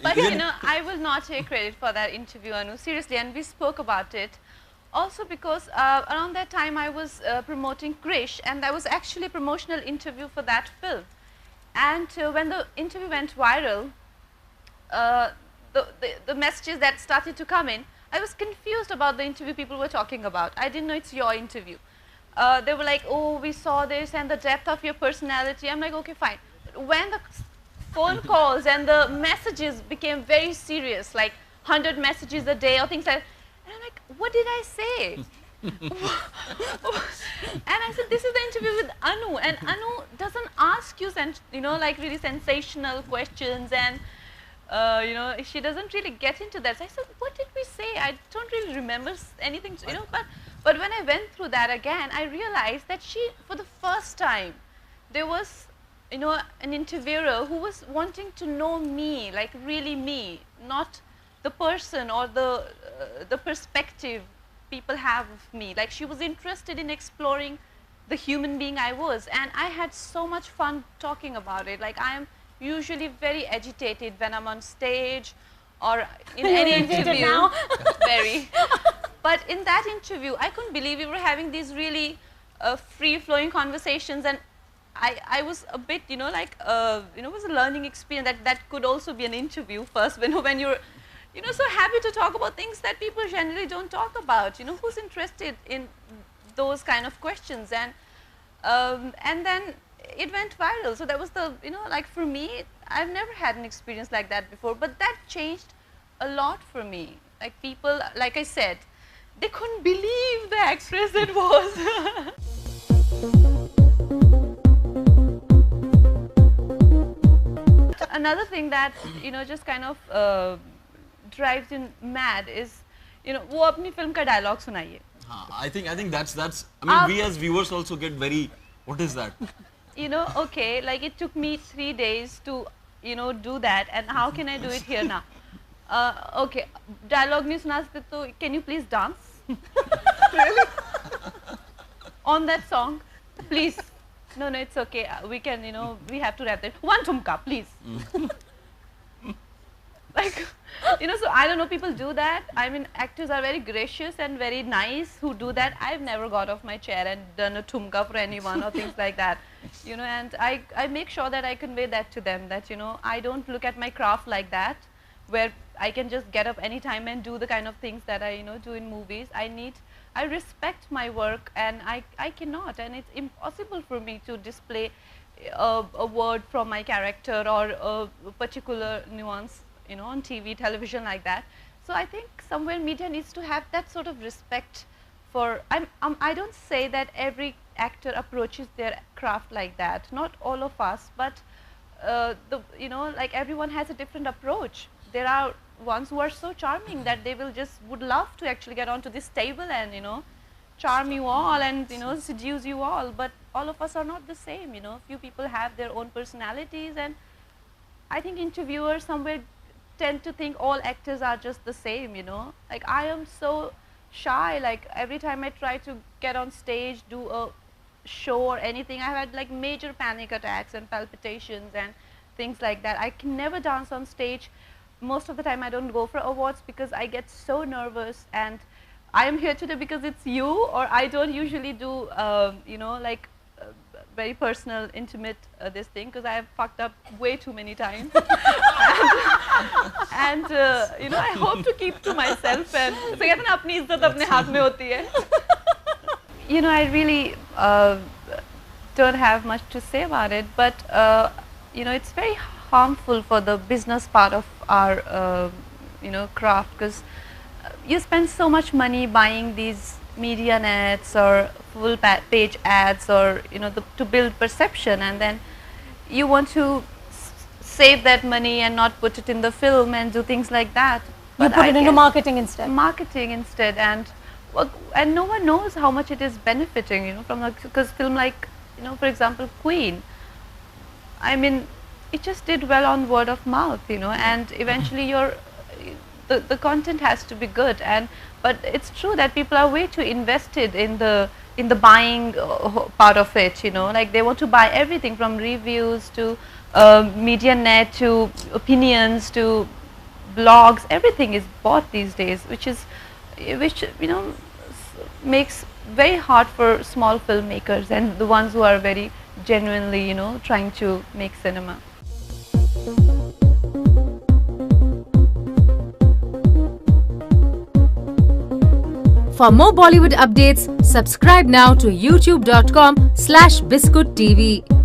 But you know, I will not take credit for that interview, Anu, seriously, and we spoke about it. Also because around that time I was promoting Krish, and that was actually a promotional interview for that film. And when the interview went viral, the messages that started to come in, I was confused about the interview people were talking about. I didn't know it's your interview. They were like, oh, we saw this and the depth of your personality. I'm like, okay, fine. When the phone calls and the messages became very serious, like 100 messages a day or things like that, and I'm like, what did I say? And I said, this is the interview with Anu, and Anu doesn't ask you, like really sensational questions, and she doesn't really get into that. So I said, what did we say? I don't really remember anything, but when I went through that again, I realized that she, for the first time, there was, an interviewer who was wanting to know me, like really me, not the person or the perspective people have of me. Like, she was interested in exploring the human being I was, and I had so much fun talking about it. Like, I am usually very agitated when I'm on stage or in any interview. Now? Very. But in that interview, I couldn't believe we were having these really free-flowing conversations, and I was a bit, it was a learning experience that could also be an interview first, when you're, so happy to talk about things that people generally don't talk about, who's interested in those kind of questions, and then it went viral. So that was the, like for me, I've never had an experience like that before, but that changed a lot for me. Like, people, like I said, they couldn't believe the actress it was. Another thing that, just kind of drives you mad is, वो अपनी film का dialogue सुनाइए. I think that's, I mean, we as viewers also get very, what is that? Okay, like it took me 3 days to, do that, and how can I do it here now? Okay, dialogue नहीं सुना सकते तो can you please dance? Really? On that song, please. No, it's okay. We can, we have to wrap it. One tumka, please. Like, so I don't know, people do that. I mean, actors are very gracious and very nice who do that. I've never got off my chair and done a tumka for anyone or things like that. And I make sure that I convey that to them, that, I don't look at my craft like that, where I can just get up anytime and do the kind of things that I, do in movies. I respect my work, and I cannot, and it's impossible for me to display a word from my character or a particular nuance, on TV, television, like that. So I think somewhere media needs to have that sort of respect for, I don't say that every actor approaches their craft like that, not all of us, but like everyone has a different approach. There are ones who are so charming that they would love to actually get onto this table and, charm you all and, seduce you all, but all of us are not the same, Few people have their own personalities, and I think interviewers somewhere tend to think all actors are just the same, Like, I am so shy, like every time I try to get on stage, do a show or anything, I've had like major panic attacks and palpitations and things like that. I can never dance on stage. Most of the time I don't go for awards because I get so nervous, and I am here today because it's you, or I don't usually do, like very personal, intimate this thing, because I have fucked up way too many times. and I hope to keep to myself, and so कहते हैं ना, अपनी इज्जत अपने हाथ में होती है. I really don't have much to say about it, but it's very harmful for the business part of our craft, because you spend so much money buying these media nets or full page ads, or to build perception, and then you want to save that money and not put it in the film and do things like that. But you put it into marketing instead. Marketing instead, and no one knows how much it is benefiting, from because film like, for example, Queen. I mean, it just did well on word of mouth, and eventually the content has to be good. But it's true that people are way too invested in the buying part of it, you know, like they want to buy everything from reviews to media net to opinions to blogs. Everything is bought these days, which you know makes very hard for small filmmakers and the ones who are very genuinely, you know, trying to make cinema. For more Bollywood updates, subscribe now to youtube.com/BiscootTV.